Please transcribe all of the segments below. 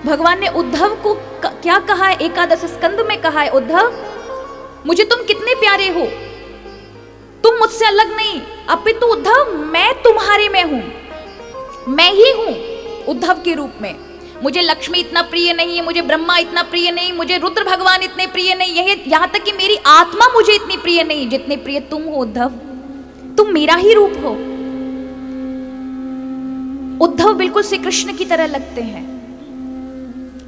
भगवान ने उद्धव को क्या कहा है? एकादश स्कंद में कहा है, उद्धव मुझे तुम कितने प्यारे हो, तुम मुझसे अलग नहीं, अपितु उद्धव मैं तुम्हारे में हूं, मैं ही हूं उद्धव के रूप में। मुझे लक्ष्मी इतना प्रिय नहीं है, मुझे ब्रह्मा इतना प्रिय नहीं, मुझे रुद्र भगवान इतने प्रिय नहीं, यही यहां तक कि मेरी आत्मा मुझे इतनी प्रिय नहीं जितने प्रिय तुम हो उद्धव, तुम मेरा ही रूप हो। उद्धव बिल्कुल श्री कृष्ण की तरह लगते हैं,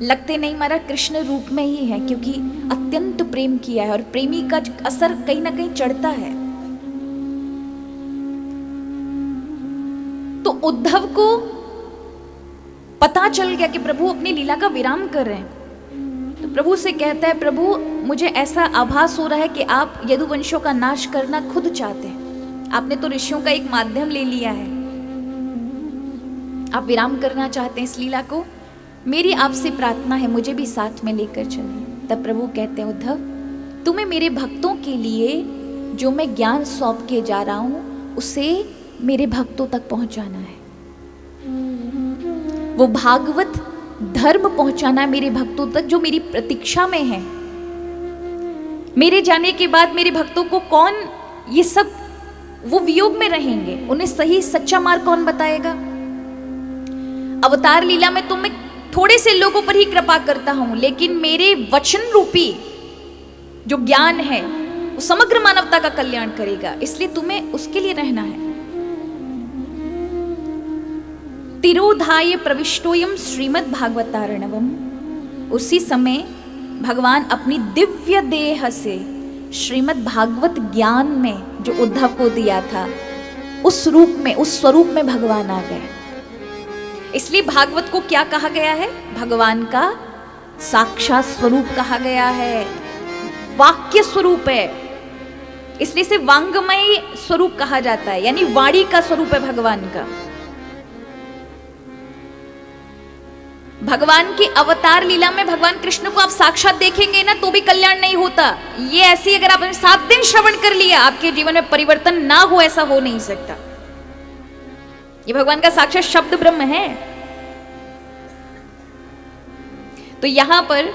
लगते नहीं महाराज कृष्ण रूप में ही है, क्योंकि अत्यंत प्रेम किया है और प्रेमी का असर कहीं ना कहीं चढ़ता है। तो उद्धव को पता चल गया कि प्रभु अपनी लीला का विराम कर रहे हैं, तो प्रभु से कहता है, प्रभु मुझे ऐसा आभास हो रहा है कि आप यदुवंशों का नाश करना खुद चाहते हैं, आपने तो ऋषियों का एक माध्यम ले लिया है, आप विराम करना चाहते हैं इस लीला को, मेरी आपसे प्रार्थना है मुझे भी साथ में लेकर चलें। तब प्रभु कहते हैं, उद्धव तुम्हें मेरे भक्तों के लिए जो मैं ज्ञान सौंप के जा रहा हूं उसे मेरे भक्तों तक पहुंचाना है, वो भागवत धर्म पहुंचाना है मेरे भक्तों तक जो मेरी प्रतीक्षा में है। मेरे जाने के बाद मेरे भक्तों को कौन, ये सब वो वियोग में रहेंगे, उन्हें सही सच्चा मार्ग कौन बताएगा? अवतार लीला में तो मैं थोड़े से लोगों पर ही कृपा करता हूं, लेकिन मेरे वचन रूपी जो ज्ञान है वो समग्र मानवता का कल्याण करेगा, इसलिए तुम्हें उसके लिए रहना है। तिरोधाय प्रविष्टोयम श्रीमद् भागवतारणवम। उसी समय भगवान अपनी दिव्य देह से श्रीमद् भागवत ज्ञान में जो उद्धव को दिया था उस रूप में, उस स्वरूप में भगवान आ गए। इसलिए भागवत को क्या कहा गया है? भगवान का साक्षात स्वरूप कहा गया है, वाक्य स्वरूप है, इसलिए इसे वांगमय स्वरूप कहा जाता है, यानी वाणी का स्वरूप है भगवान का। भगवान की अवतार लीला में भगवान कृष्ण को आप साक्षात देखेंगे ना तो भी कल्याण नहीं होता। ये ऐसी अगर आपने 7 दिन श्रवण कर लिया आपके जीवन में परिवर्तन ना हो, ऐसा हो नहीं सकता। ये भगवान का साक्षात शब्द ब्रह्म है। तो यहां पर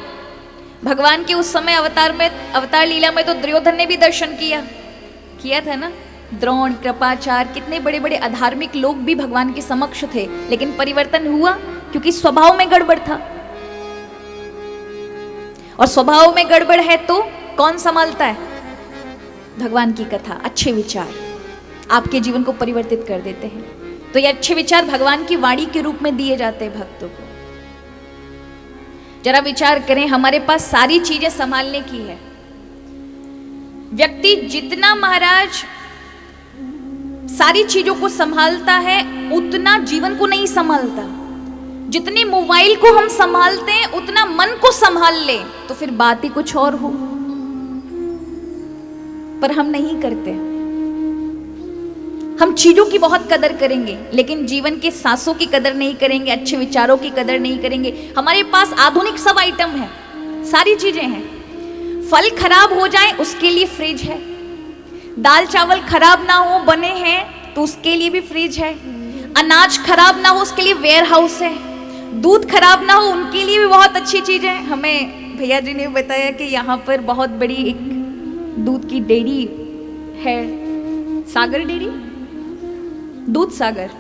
भगवान के उस समय अवतार लीला में तो दुर्योधन ने भी दर्शन किया था ना। द्रोण, कृपाचार्य, कितने बड़े बड़े अधार्मिक लोग भी भगवान के समक्ष थे, लेकिन परिवर्तन हुआ क्योंकि स्वभाव में गड़बड़ था। और स्वभाव में गड़बड़ है तो कौन संभालता है? भगवान की कथा, अच्छे विचार आपके जीवन को परिवर्तित कर देते हैं। तो ये अच्छे विचार भगवान की वाणी के रूप में दिए जाते हैं भक्तों को। जरा विचार करें, हमारे पास सारी चीजें संभालने की है। व्यक्ति जितना महाराज सारी चीजों को संभालता है उतना जीवन को नहीं संभालता। जितनी मोबाइल को हम संभालते हैं उतना मन को संभाल ले तो फिर बात ही कुछ और हो, पर हम नहीं करते। हम चीजों की बहुत कदर करेंगे लेकिन जीवन के सांसों की कदर नहीं करेंगे, अच्छे विचारों की कदर नहीं करेंगे। हमारे पास आधुनिक सब आइटम है, सारी चीजें हैं। फल खराब हो जाए उसके लिए फ्रिज है, दाल चावल खराब ना हो बने हैं तो उसके लिए भी फ्रिज है, अनाज खराब ना हो उसके लिए वेयर हाउस है, दूध खराब ना हो उनके लिए भी बहुत अच्छी चीज है। हमें भैया जी ने बताया कि यहाँ पर बहुत बड़ी एक दूध की डेयरी है, सागर डेयरी, दूध सागर।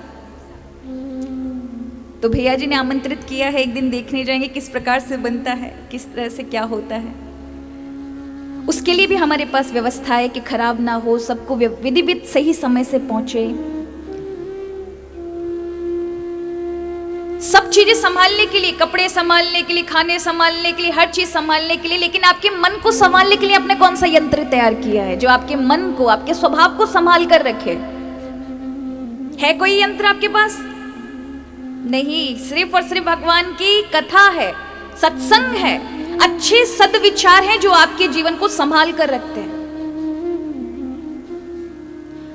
तो भैया जी ने आमंत्रित किया है, एक दिन देखने जाएंगे किस प्रकार से बनता है, किस तरह से क्या होता है। उसके लिए भी हमारे पास व्यवस्था है कि खराब ना हो, सबको विधिवत सही समय से पहुंचे। सब चीजें संभालने के लिए, कपड़े संभालने के लिए, खाने संभालने के लिए, हर चीज संभालने के लिए, लेकिन आपके मन को संभालने के लिए आपने कौन सा यंत्र तैयार किया है जो आपके मन को, आपके स्वभाव को संभाल कर रखे? है कोई यंत्र आपके पास? नहीं, सिर्फ और सिर्फ भगवान की कथा है, सत्संग है, अच्छे सद्विचार हैं जो आपके जीवन को संभाल कर रखते हैं।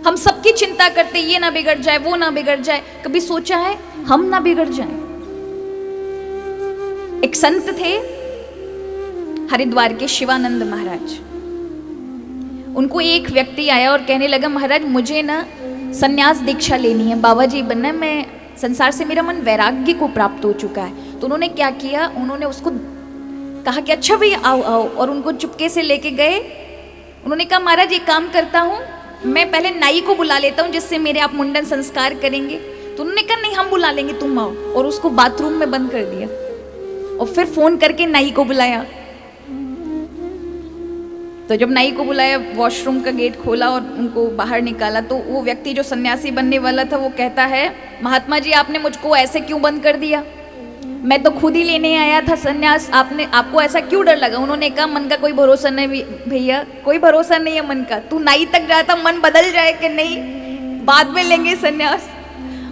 हम सबकी चिंता करते, ये ना बिगड़ जाए, वो ना बिगड़ जाए। कभी सोचा है हम ना बिगड़ जाएं? एक संत थे हरिद्वार के, शिवानंद महाराज। उनको एक व्यक्ति आया और कहने लगा, महाराज मुझे ना संन्यास दीक्षा लेनी है, बाबा जी बनना है, मैं संसार से मेरा मन वैराग्य को प्राप्त हो चुका है, तो उन्होंने क्या किया, उन्होंने उसको कहा कि अच्छा भैया आओ आओ, और उनको चुपके से लेके गए। उन्होंने कहा महाराज एक काम करता हूँ, मैं पहले नाई को बुला लेता हूँ जिससे मेरे आप मुंडन संस्कार करेंगे। तो उन्होंने कहा नहीं हम बुला लेंगे, तुम आओ, और उसको बाथरूम में बंद कर दिया और फिर फोन करके नाई को बुलाया। तो जब नाई को बुलाया, वॉशरूम का गेट खोला और उनको बाहर निकाला, तो वो व्यक्ति जो सन्यासी बनने वाला था वो कहता है महात्मा जी आपने मुझको ऐसे क्यों बंद कर दिया, मैं तो खुद ही लेने आया था सन्यास, आपको ऐसा क्यों डर लगा। उन्होंने कहा मन का कोई भरोसा नहीं भैया, कोई भरोसा नहीं है मन का, तू नाई तक जाता मन बदल जाए कि नहीं, बाद में लेंगे सन्यास,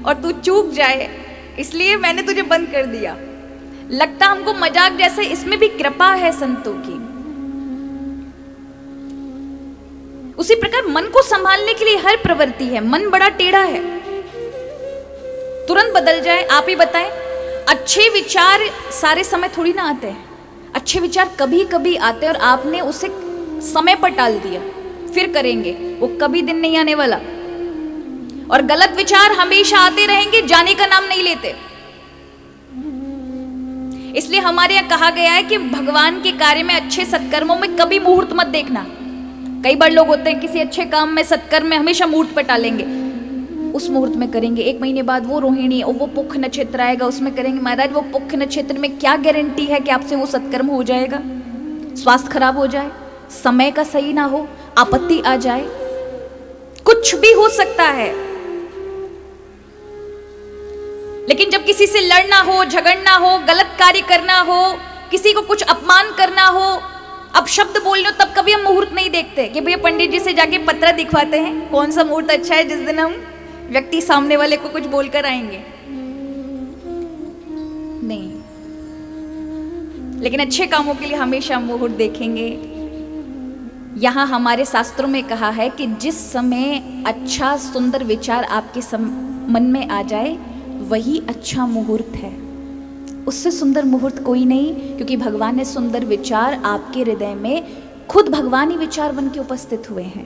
और तू चूक जाए इसलिए मैंने तुझे बंद कर दिया। लगता हमको मजाक जैसे, इसमें भी कृपा है संतों की। उसी प्रकार मन को संभालने के लिए हर प्रवृत्ति है। मन बड़ा टेढ़ा है, तुरंत बदल जाए। आप ही बताएं, अच्छे विचार सारे समय थोड़ी ना आते हैं, अच्छे विचार कभी कभी आते हैं और आपने उसे समय पर टाल दिया, फिर करेंगे, वो कभी दिन नहीं आने वाला। और गलत विचार हमेशा आते रहेंगे, जाने का नाम नहीं लेते। इसलिए हमारे यहाँ कहा गया है कि भगवान के कार्य में, अच्छे सत्कर्मों में कभी मुहूर्त मत देखना। कई बार लोग होते हैं किसी अच्छे काम में, सत्कर्म में हमेशा मुहूर्त पर टालेंगे, उस मुहूर्त में करेंगे, 1 महीने बाद वो रोहिणी और वो पुख नक्षत्र आएगा उसमें करेंगे। महाराज वो पुख नक्षत्र में क्या गारंटी है कि आपसे वो सत्कर्म हो जाएगा। स्वास्थ्य खराब हो जाए, समय का सही ना हो, आपत्ति आ जाए, कुछ भी हो सकता है। लेकिन जब किसी से लड़ना हो, झगड़ना हो, गलत कार्य करना हो, किसी को कुछ अपमान करना हो, अब शब्द बोल लो, तब कभी हम मुहूर्त नहीं देखते कि भैया पंडित जी से जाके पत्र दिखवाते हैं कौन सा मुहूर्त अच्छा है जिस दिन हम व्यक्ति सामने वाले को कुछ बोलकर आएंगे। नहीं, लेकिन अच्छे कामों के लिए हमेशा मुहूर्त देखेंगे। यहां हमारे शास्त्रों में कहा है कि जिस समय अच्छा सुंदर विचार आपके मन में आ जाए वही अच्छा मुहूर्त है, उससे सुंदर मुहूर्त कोई नहीं, क्योंकि भगवान ने सुंदर विचार आपके हृदय में, खुद भगवान ही विचार बन के उपस्थित हुए हैं।